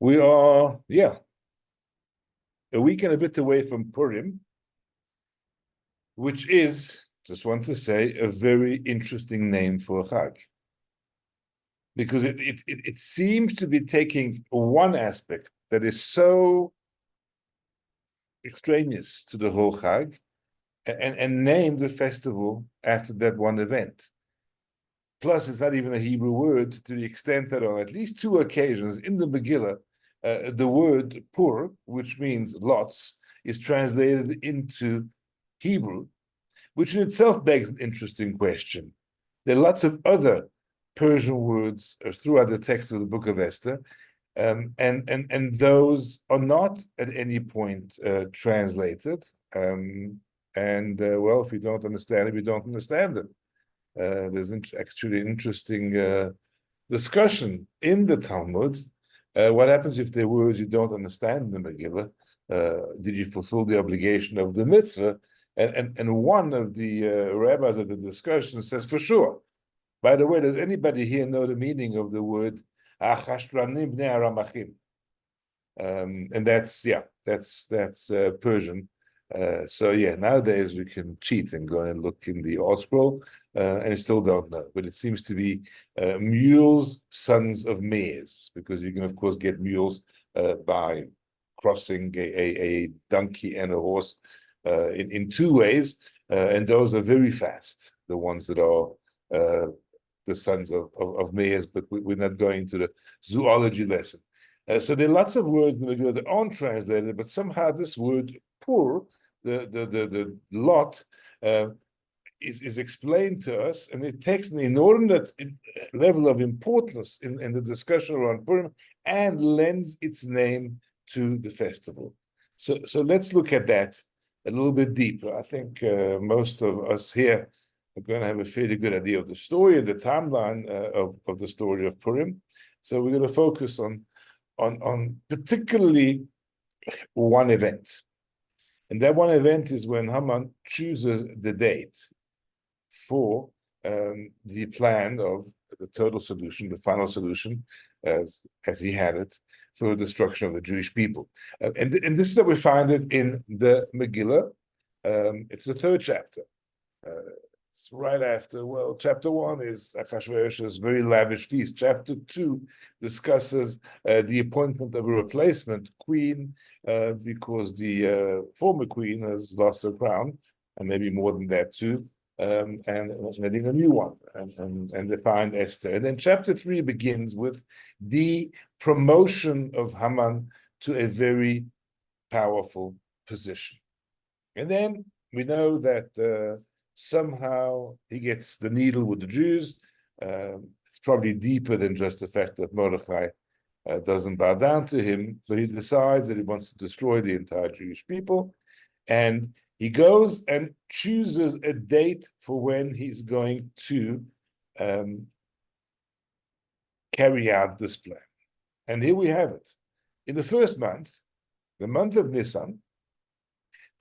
We are, a week and a bit away from Purim, which is, just want to say, a very interesting name for a Chag. Because it seems to be taking one aspect that is so extraneous to the whole Chag and name the festival after that one event. Plus, it's not even a Hebrew word, to the extent that on at least two occasions in the Megillah, the word pur, which means lots, is translated into Hebrew, which in itself begs an interesting question. There are lots of other Persian words throughout the text of the book of Esther, and those are not at any point translated. Well, if you don't understand them, you don't understand them. There's actually an interesting discussion in the Talmud. What happens if there are words you don't understand in the Megillah? Did you fulfill the obligation of the mitzvah? And one of the rabbis of the discussion says, for sure. By the way, does anybody here know the meaning of the word achashtranim bnei aramachim? And that's Persian. Nowadays we can cheat and go and look in the Old Scroll, and you still don't know. But it seems to be mules, sons of mares, because you can, of course, get mules by crossing a donkey and a horse in two ways, and those are very fast, the ones that are the sons of mares, but we're not going to the zoology lesson. So there are lots of words that aren't translated, but somehow this word pur, the lot, is explained to us, and it takes an inordinate level of importance in the discussion around Purim and lends its name to the festival. So let's look at that a little bit deeper. I think most of us here are going to have a fairly good idea of the story and the timeline of the story of Purim. So we're going to focus on particularly one event. And that one event is when Haman chooses the date for the plan of the total solution, the final solution, as he had it, for the destruction of the Jewish people. And this is that we find it in the Megillah. It's the third chapter. It's right after, chapter 1 is Achashverosh's very lavish feast. Chapter 2 discusses the appointment of a replacement queen because the former queen has lost her crown, and maybe more than that too, and adding a new one, and they find Esther. And then chapter 3 begins with the promotion of Haman to a very powerful position. And then we know that somehow he gets the needle with the Jews. It's probably deeper than just the fact that Mordechai doesn't bow down to him, but he decides that he wants to destroy the entire Jewish people. And he goes and chooses a date for when he's going to carry out this plan. And here we have it. In the first month, the month of Nisan,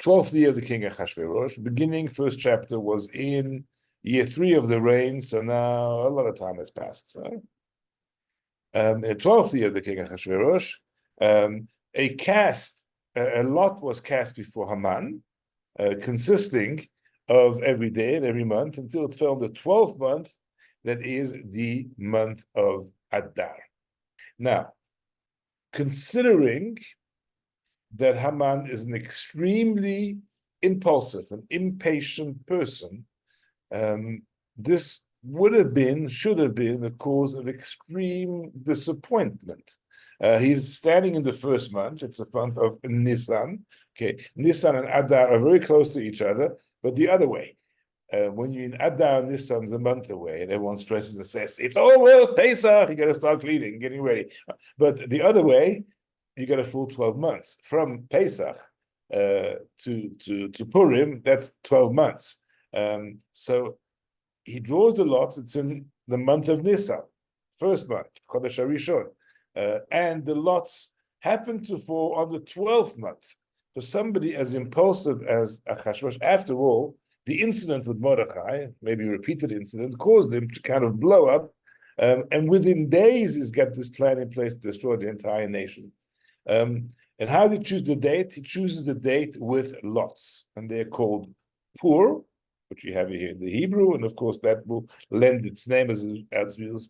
12th year of the king Achashverosh, beginning first chapter was in year 3 of the reign, so now a lot of time has passed. In the 12th year of the king Achashverosh, a lot was cast before Haman, consisting of every day and every month until it fell in the 12th month, that is the month of Adar. Now, considering that Haman is an extremely impulsive and impatient person, this should have been a cause of extreme disappointment. He's standing in the first month. It's the month of Nisan. Okay, Nisan and Adar are very close to each other, but the other way. When you're in Adar, Nisan's a month away, and everyone stresses and says, it's almost Pesach, you got to start cleaning, getting ready. But the other way, you got a full 12 months. From Pesach to Purim, that's 12 months. So he draws the lots. It's in the month of Nisan, first month, Chodesh HaRishon. And the lots happen to fall on the 12th month. For somebody as impulsive as Achashverosh, after all, the incident with Mordechai, maybe a repeated incident, caused him to kind of blow up And within days, he's got this plan in place to destroy the entire nation. And how did he choose the date? He chooses the date with lots, and they're called Pur, which you have here in the Hebrew, and of course that will lend its name, as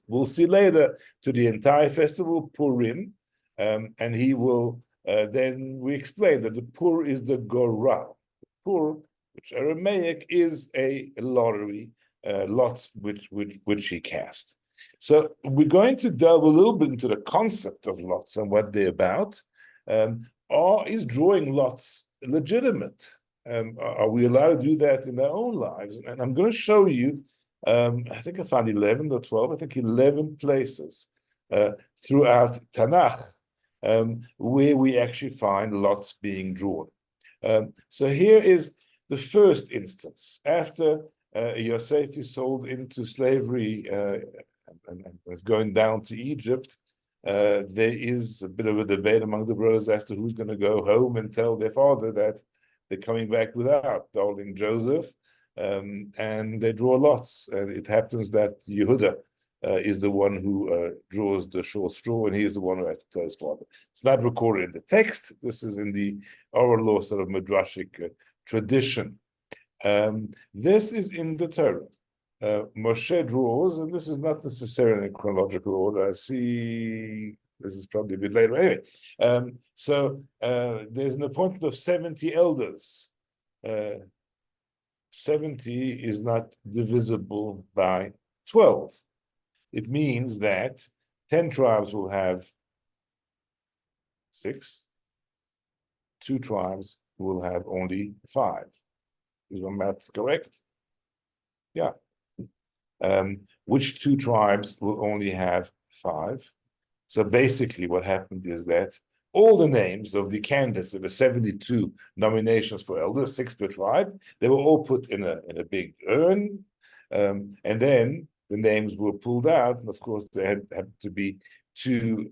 we'll see later, to the entire festival, Purim. And he will then we explain that the Pur is the Goral. Pur, which Aramaic is a lottery, lots which he cast. So we're going to delve a little bit into the concept of lots and what they're about. Or is drawing lots legitimate? Are we allowed to do that in our own lives? And I'm going to show you, I think I found 11 or 12, I think 11 places throughout Tanakh where we actually find lots being drawn. So here is the first instance. After Yosef is sold into slavery and is going down to Egypt, there is a bit of a debate among the brothers as to who's going to go home and tell their father that they're coming back without darling Joseph, and they draw lots. And it happens that Yehuda is the one who draws the short straw, and he is the one who has to tell his father. It's not recorded in the text. This is in the oral law sort of midrashic tradition. This is in the Torah. Moshe draws, and this is not necessarily in chronological order. I see this is probably a bit later. Anyway, so there's an appointment of 70 elders. 70 is not divisible by 12. It means that 10 tribes will have 6. 2 tribes will have only 5. Is my math correct? Yeah. Which 2 tribes will only have 5? So basically what happened is that all the names of the candidates, there were 72 nominations for elders, 6 per tribe, they were all put in a big urn, and then the names were pulled out, and of course there had to be two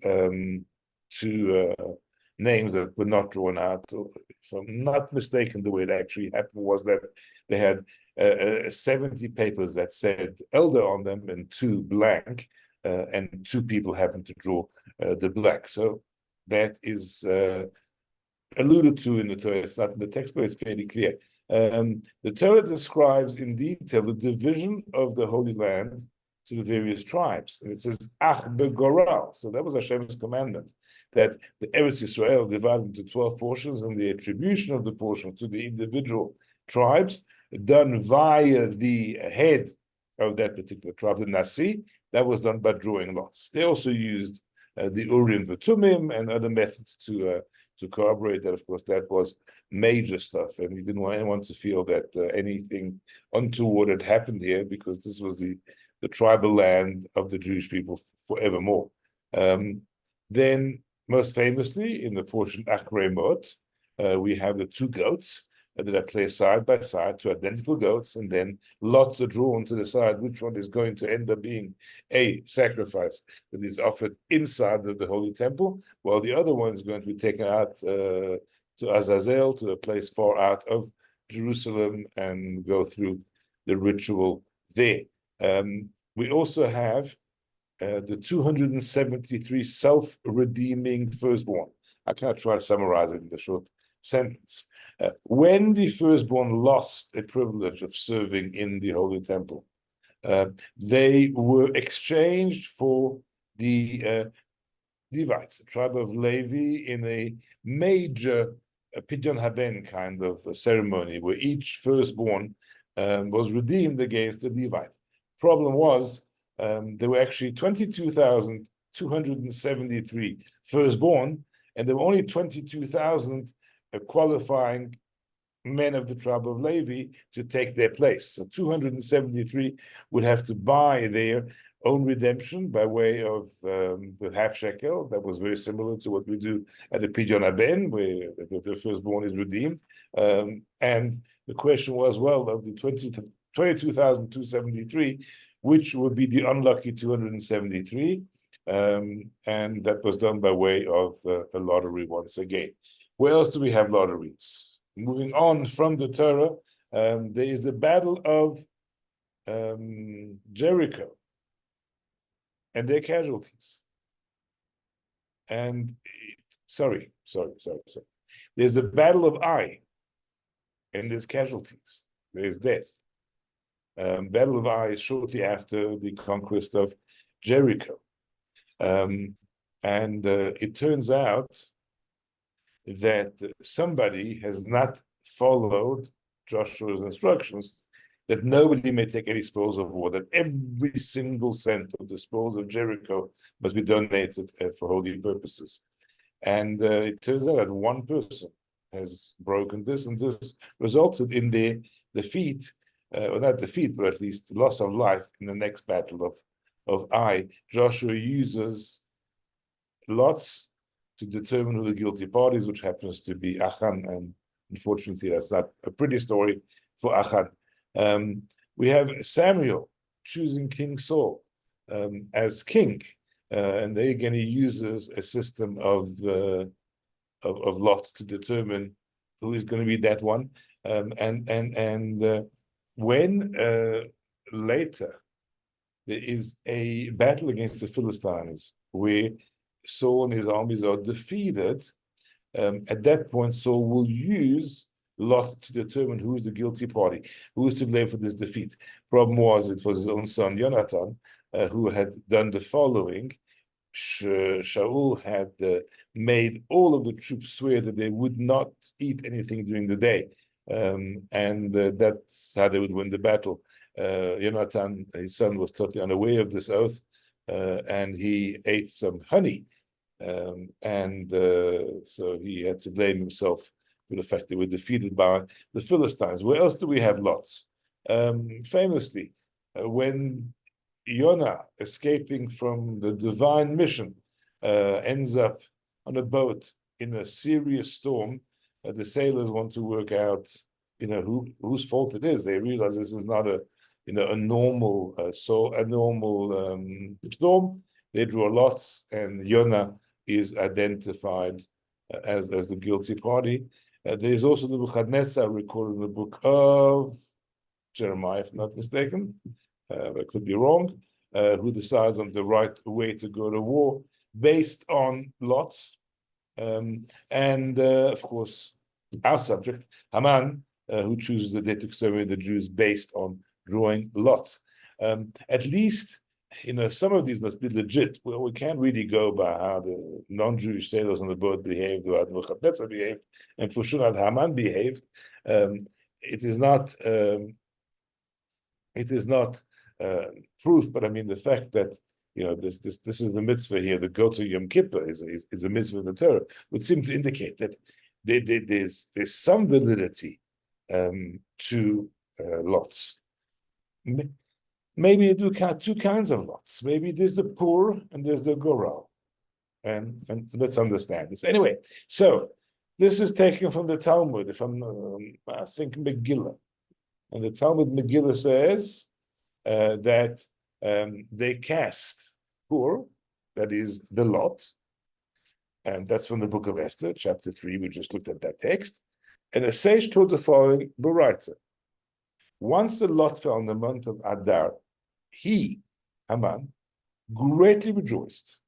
names that were not drawn out. If I'm not mistaken, the way it actually happened was that they had 70 papers that said elder on them and 2 blank, and 2 people happened to draw the blank. So that is alluded to in the Torah. It's not in the text, but it's fairly clear. The Torah describes in detail the division of the Holy Land to the various tribes. And it says, Ach begoral. So that was Hashem's commandment, that the Eretz Yisrael divided into 12 portions, and the attribution of the portions to the individual tribes done via the head of that particular tribe, the Nasi. That was done by drawing lots. They also used the Urim, the Tumim, and other methods to corroborate that. Of course, that was major stuff, and we didn't want anyone to feel that anything untoward had happened here, because this was the tribal land of the Jewish people forevermore. Then, most famously, in the portion Achrei Mot, we have the 2 goats that are placed side by side, 2 identical goats, and then lots are drawn to decide which one is going to end up being a sacrifice that is offered inside of the Holy Temple, while the other one is going to be taken out to Azazel, to a place far out of Jerusalem, and go through the ritual there. We also have the 273 self-redeeming firstborn. I cannot try to summarize it in the short sentence. When the firstborn lost a privilege of serving in the Holy Temple, they were exchanged for the Levites, the tribe of Levi, in a major Pidyon Haben kind of ceremony, where each firstborn was redeemed against the Levite. Problem was, there were actually 22,273 firstborn, and there were only 22,000 qualifying men of the tribe of Levi to take their place. So 273 would have to buy their own redemption by way of the half shekel. That was very similar to what we do at the Pidyon Haben, where the firstborn is redeemed. And the question was, well, of the 22,273, which would be the unlucky 273? And that was done by way of a lottery once again. Where else do we have lotteries? Moving on from the Torah, there is the Battle of Jericho. and their casualties. And sorry. There's the Battle of Ai, and there's casualties. There's death. Battle of Ai is shortly after the conquest of Jericho. And it turns out that somebody has not followed Joshua's instructions, that nobody may take any spoils of war, that every single cent of the spoils of Jericho must be donated for holy purposes. And it turns out that one person has broken this, and this resulted in the defeat, or not defeat, but at least loss of life in the next battle of Ai. Joshua uses lots to determine who the guilty party is, which happens to be Achan, and unfortunately, that's not a pretty story for Achan. We have Samuel choosing King Saul as king, and there again he uses a system of lots to determine who is going to be that one. When later there is a battle against the Philistines where Saul and his armies are defeated, at that point Saul will use lots to determine who is the guilty party, who is to blame for this defeat. Problem was, it was his own son Jonathan who had done the following. Shaul had made all of the troops swear that they would not eat anything during the day, and that's how they would win the battle. Jonathan, his son, was totally unaware of this oath, and he ate some honey, so he had to blame himself for the fact they were defeated by the Philistines. Where else do we have lots? Famously, when Yonah, escaping from the divine mission, ends up on a boat in a serious storm, the sailors want to work out, whose fault it is. They realize this is not a normal storm. They draw lots, and Yonah is identified as the guilty party. There's also the Nebuchadnezzar recorded in the book of Jeremiah, if I'm not mistaken. I could be wrong. Who decides on the right way to go to war based on lots, and of course our subject Haman, who chooses the day to exterminate the Jews based on drawing lots. At least, some of these must be legit. Well, we can't really go by how the non-Jewish sailors on the boat behaved, or how Nebuchadnezzar behaved, and for sure how Haman behaved. It is not proof, but I mean the fact that this is the mitzvah here. The go to Yom Kippur is a mitzvah in the Torah, would seem to indicate that there's some validity to lots. Maybe you do two kinds of lots. Maybe there's the poor and there's the goral, and let's understand this anyway. So this is taken from the Talmud, from I think Megillah, and the Talmud Megillah says that they cast poor, that is the lot, and that's from the book of Esther, chapter 3. We just looked at that text, and a sage told the following Baraita. Once the lot fell in the month of Adar, he, Haman, greatly rejoiced,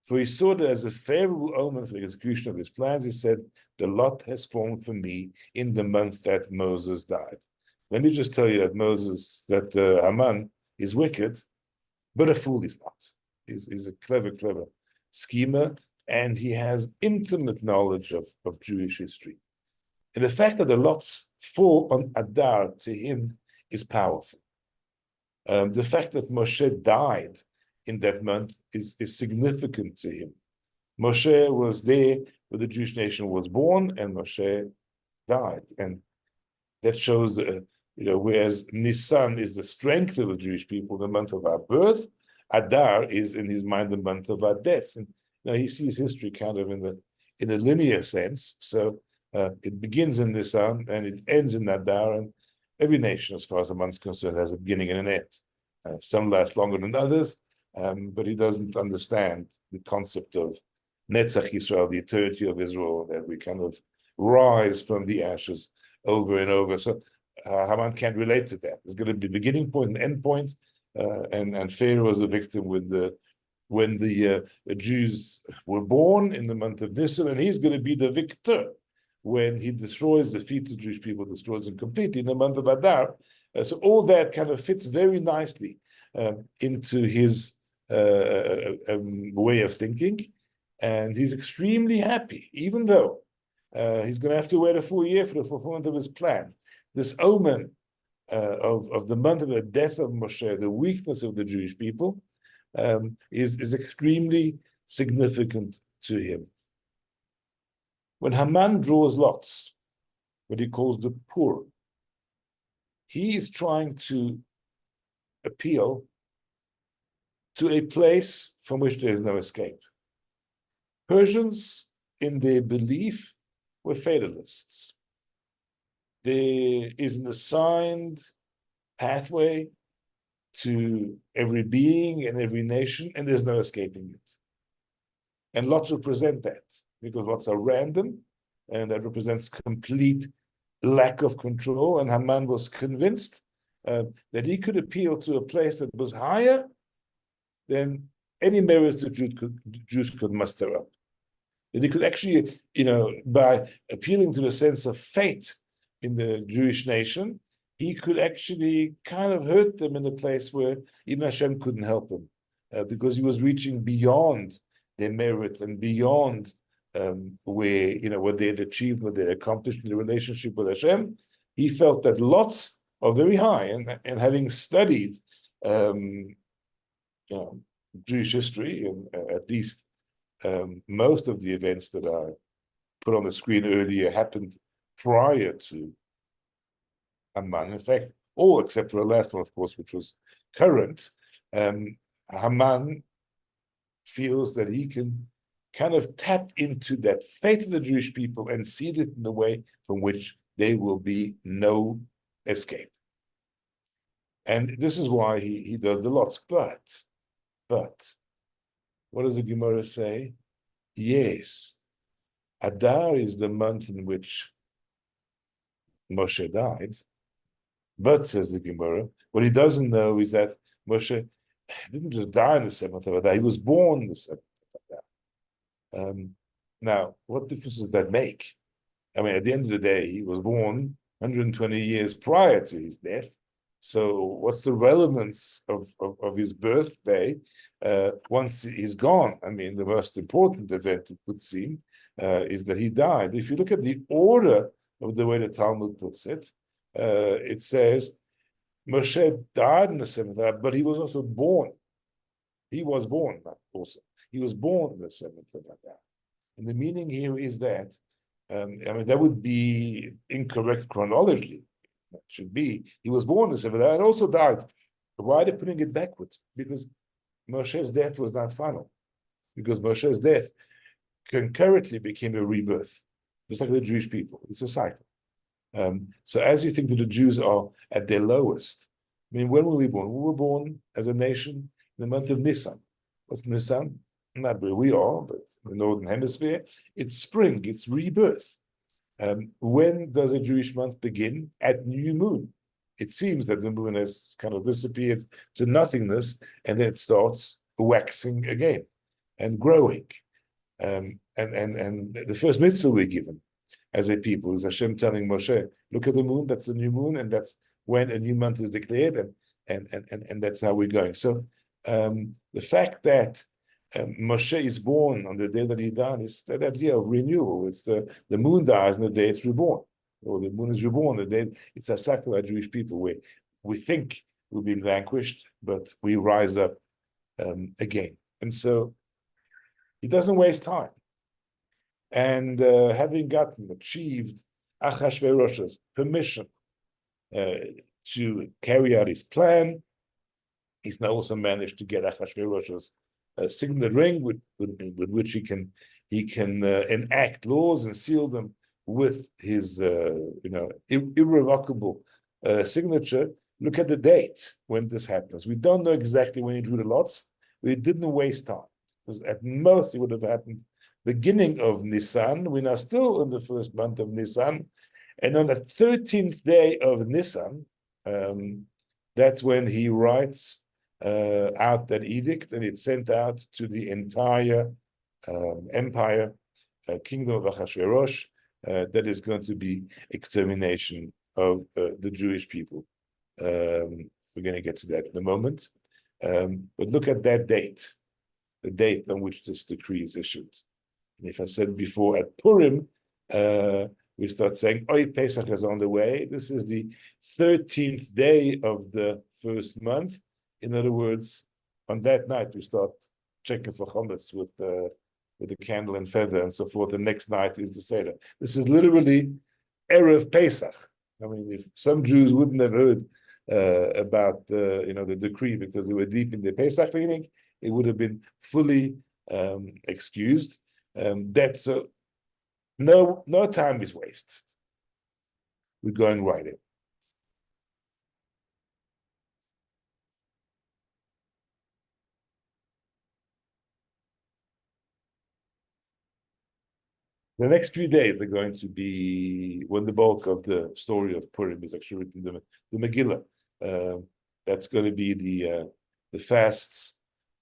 for he saw that as a favorable omen for the execution of his plans. He said, the lot has fallen for me in the month that Moses died. Let me just tell you that Haman is wicked, but a fool is not. He's a clever schemer, and he has intimate knowledge of Jewish history. And the fact that the lots fall on Adar to him is powerful. The fact that Moshe died in that month is significant to him. Moshe was there where the Jewish nation was born, and Moshe died. And that shows whereas Nisan is the strength of the Jewish people, the month of our birth, Adar is in his mind the month of our death. And he sees history kind of in a linear sense. So it begins in Nisan and it ends in Adar, and every nation, as far as the month's concerned, has a beginning and an end. Some last longer than others, but he doesn't understand the concept of Netzach Yisrael, the eternity of Israel, that we kind of rise from the ashes over and over. So Haman can't relate to that. There's going to be a beginning point and end point. and Pharaoh was the victim when the Jews were born in the month of Nisan, and he's going to be the victor when he defeats the Jewish people, destroys them completely in the month of Adar. So all that kind of fits very nicely into his way of thinking, and he's extremely happy, even though he's going to have to wait a full year for the fulfillment of his plan. This omen of the month of the death of Moshe, the weakness of the Jewish people, is extremely significant to him. When Haman draws lots, what he calls the Purim, he is trying to appeal to a place from which there is no escape. Persians, in their belief, were fatalists. There is an assigned pathway to every being and every nation, and there's no escaping it. And lots represent that, because lots are random, and that represents complete lack of control. And Haman was convinced that he could appeal to a place that was higher than any merits the Jews could muster up. That he could actually, by appealing to the sense of fate in the Jewish nation, he could actually kind of hurt them in a place where even Hashem couldn't help him, because he was reaching beyond their merit and beyond where, what they had achieved, what they had accomplished in the relationship with Hashem. He felt that lots are very high, and having studied, Jewish history, and at least most of the events that I put on the screen earlier happened prior to Haman. In fact, all except for the last one, of course, which was current. Haman feels that he can kind of tap into that fate of the Jewish people and see it in a way from which there will be no escape. And this is why he does the lots. But, what does the Gemara say? Yes, Adar is the month in which Moshe died. But, says the Gemara, what he doesn't know is that Moshe didn't just die on the 7th of Adar, he was born the 7th of Adar. Now, what difference does that make? I mean, at the end of the day, he was born 120 years prior to his death. So what's the relevance of his birthday once he's gone? I mean, the most important event, it would seem, is that he died. If you look at the order of the way the Talmud puts it, it says, Moshe died in the 7th of Adar, but he was also born. He was born also. He was born in the 7th of Adar. And the meaning here is that, that would be incorrect chronologically. It should be, he was born in the 7th of Adar and also died. Why are they putting it backwards? Because Moshe's death was not final. Because Moshe's death concurrently became a rebirth, just like the Jewish people. It's a cycle. So as you think that the Jews are at their lowest, I mean, when were we born? We were born as a nation in the month of Nisan. What's Nisan? Not where we are, but in the Northern Hemisphere. It's spring, it's rebirth. When does a Jewish month begin? At new moon. It seems that the moon has kind of disappeared to nothingness, and then it starts waxing again and growing. And the first mitzvah we're given as a people is Hashem telling Moshe, look at the moon, that's the new moon, and that's when a new month is declared, and that's how we're going. So the fact that Moshe is born on the day that he died is that idea of renewal. It's the moon dies on the day it's reborn, or the moon is reborn the day it's a cycle of Jewish people where we think we've been vanquished, but we rise up again. And so he doesn't waste time. And having achieved Achashverosh's permission to carry out his plan, he's now also managed to get Achashverosh's signet ring with which he can enact laws and seal them with his irrevocable signature. Look at the date when this happens. We don't know exactly when he drew the lots. We didn't waste time, because at most it would have happened beginning of Nisan. We're now still in the first month of Nisan, and on the 13th day of Nisan, that's when he writes out that edict, and it sent out to the entire empire, kingdom of Achashverosh, that is going to be extermination of the Jewish people. We're going to get to that in a moment. But look at that date, the date on which this decree is issued. And if I said before at Purim, we start saying, "Oi, Pesach is on the way." This is the 13th day of the first month. In other words, on that night, we start checking for chametz with the candle and feather and so forth. The next night is the Seder. This is literally Erev Pesach. I mean, if some Jews wouldn't have heard about the decree because they were deep in the Pesach cleaning, it would have been fully excused. That's no time is wasted. We're going right in. The next 3 days are going to be when the bulk of the story of Purim is actually written, the Megillah. That's going to be the fasts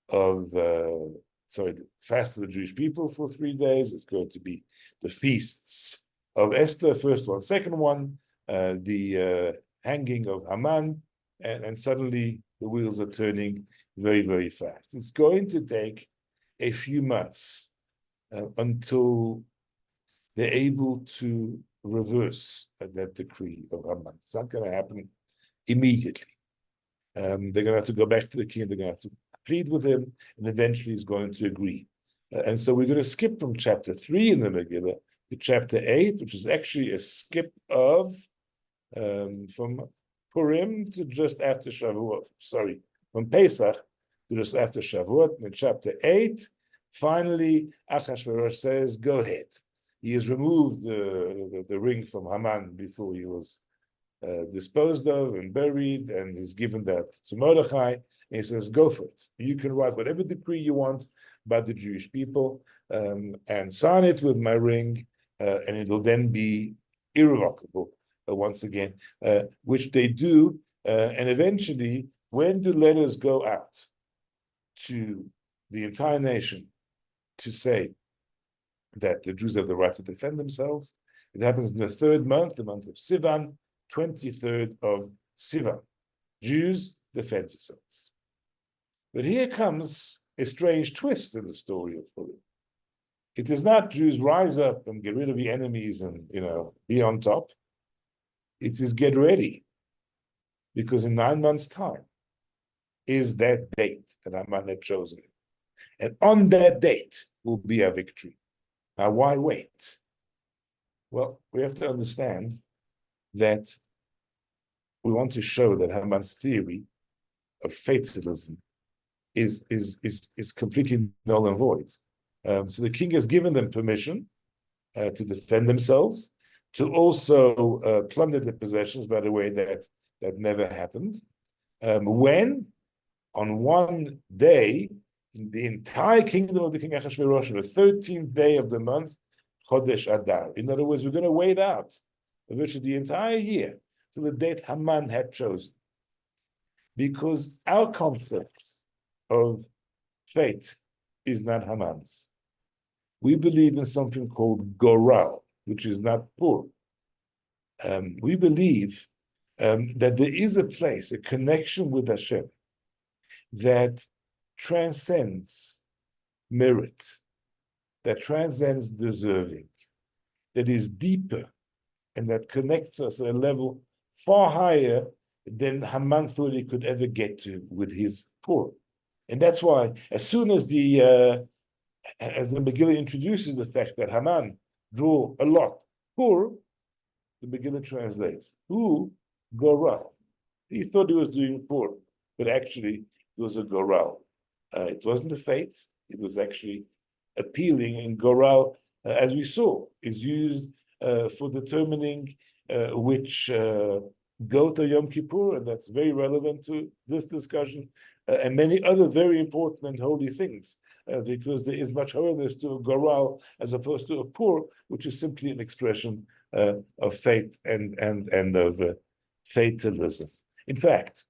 of the fast of the Jewish people for 3 days. It's going to be the feasts of Esther, first one, second one, the hanging of Haman, and suddenly the wheels are turning very, very fast. It's going to take a few months until they're able to reverse that decree of Haman. It's not going to happen immediately. They're going to have to go back to the king, they're going to have to plead with him, and eventually he's going to agree. And so we're going to skip from chapter 3 in the Megillah to chapter 8, which is actually a skip of from Purim to just after Shavuot. Sorry, from Pesach to just after Shavuot. In chapter 8, finally, Achashverosh says, "Go ahead." He has removed the ring from Haman before he was disposed of and buried, and he's given that to Mordechai. And he says, "Go for it. You can write whatever decree you want about the Jewish people and sign it with my ring, and it'll then be irrevocable once again," which they do. And eventually, when the letters go out to the entire nation to say that the Jews have the right to defend themselves, it happens in the third month, the month of Sivan, 23rd of Sivan. Jews, defend yourselves. But here comes a strange twist in the story of Purim. It is not Jews rise up and get rid of the enemies and be on top. It is get ready, because in 9 months' time is that date that Haman had chosen. And on that date will be a victory. Now, why wait? Well, we have to understand that we want to show that Haman's theory of fatalism is completely null and void. So the king has given them permission to defend themselves, to also plunder their possessions, by the way, that never happened. When, on one day, the entire kingdom of the king Achashverosh, the 13th day of the month, Chodesh Adar. In other words, we're going to wait out virtually the entire year to the date Haman had chosen. Because our concept of fate is not Haman's. We believe in something called Goral, which is not Pur. We believe that there is a place, a connection with Hashem that transcends merit, that transcends deserving, that is deeper, and that connects us at a level far higher than Haman thought he could ever get to with his Pur. And that's why, as soon as the Megillah introduces the fact that Haman drew a lot Pur, the Megillah translates, "Who Goral." He thought he was doing Pur, but actually it was a Goral. It wasn't a fate, it was actually appealing, and Goral, as we saw, is used for determining which goat or Yom Kippur, and that's very relevant to this discussion, and many other very important and holy things, because there is much holiness to a Goral as opposed to a Pur, which is simply an expression of fate and of fatalism. In fact,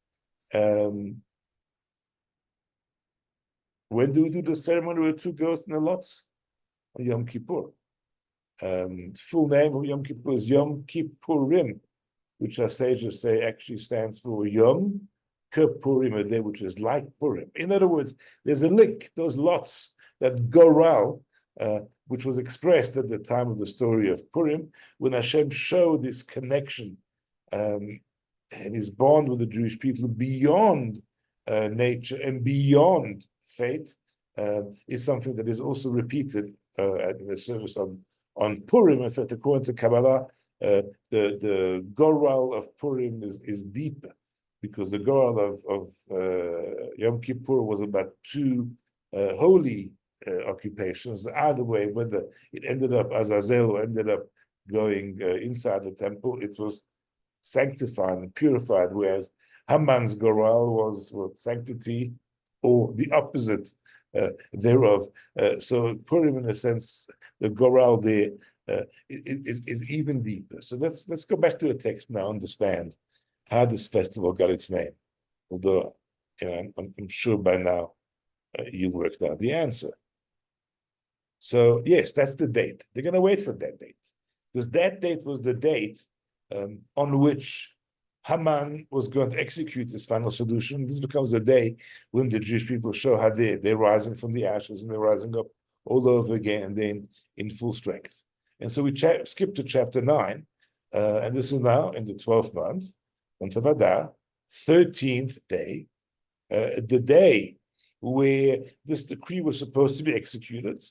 When do we do the ceremony with 2 goats and the lots? On Yom Kippur. Full name of Yom Kippur is Yom Kippurim, which our sages say actually stands for Yom Kippurim, a day which is like Purim. In other words, there's a link, those lots, that goral, which was expressed at the time of the story of Purim, when Hashem showed this connection and his bond with the Jewish people beyond nature and beyond fate, is something that is also repeated in the service on Purim. In fact, according to Kabbalah, the goral of Purim is deeper, because the goral of Yom Kippur was about 2 holy occupations. Either way, whether it ended up Azazel or ended up going inside the temple, it was sanctified and purified, whereas Haman's goral was sanctity or the opposite thereof. So Purim, in a sense, the goral there is even deeper. So let's go back to the text now, understand how this festival got its name. Although, I'm sure by now you've worked out the answer. So yes, that's the date. They're going to wait for that date, because that date was the date on which Haman was going to execute his final solution. This becomes the day when the Jewish people show how they're rising from the ashes, and they're rising up all over again, and then in full strength. And so we skip to chapter 9, and this is now in the 12th month, month of Adar, 13th day, the day where this decree was supposed to be executed,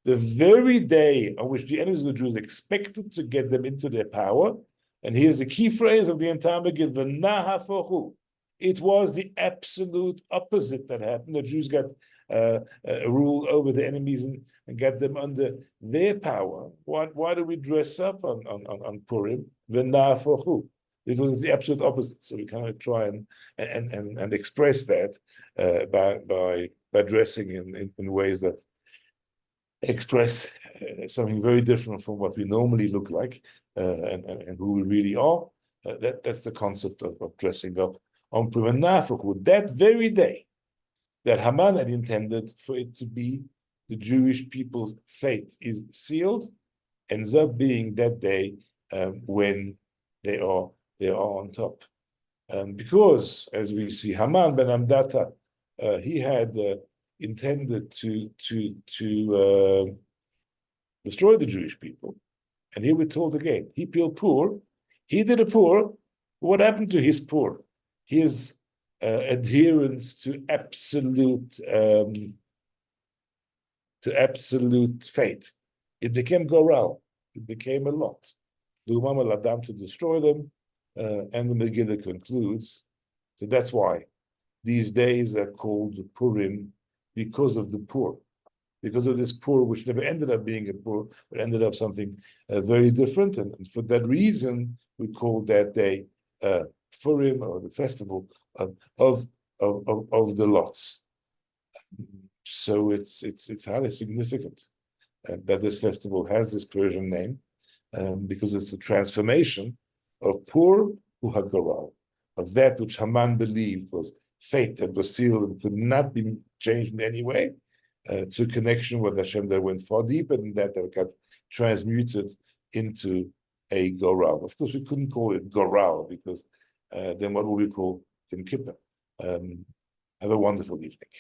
the very day on which the enemies of the Jews expected to get them into their power. And here's the key phrase of the entire Megillah: it was the absolute opposite that happened. The Jews got rule over the enemies and got them under their power. Why do we dress up on Purim? Because it's the absolute opposite. So we kind of try and express that by dressing in ways that express something very different from what we normally look like and who we really are. That's the concept of dressing up on Purim. That very day that Haman had intended for it to be the Jewish people's fate is sealed, ends up being that day when they are on top. Because, as we see, Haman ben Amdata, he had intended to destroy the Jewish people. And here we're told again, he peeled Pur, he did a Pur. What happened to his Pur? His adherence to absolute fate. It became Goral. It became a lot. Lumam al-Adam, to destroy them, and the Megillah concludes. So that's why these days are called Purim, because of the Pur, because of this Pur, which never ended up being a Pur, but ended up something very different. And for that reason, we call that day Purim, or the festival of the lots. So it's highly significant that this festival has this Persian name, because it's a transformation of Pur Uhagoral, of that which Haman believed was fate that was sealed and could not be changed in any way, to a connection with Hashem that went far deeper than that got transmuted into a Goral. Of course, we couldn't call it Goral, because then what would we call Yom Kippur? Have a wonderful evening.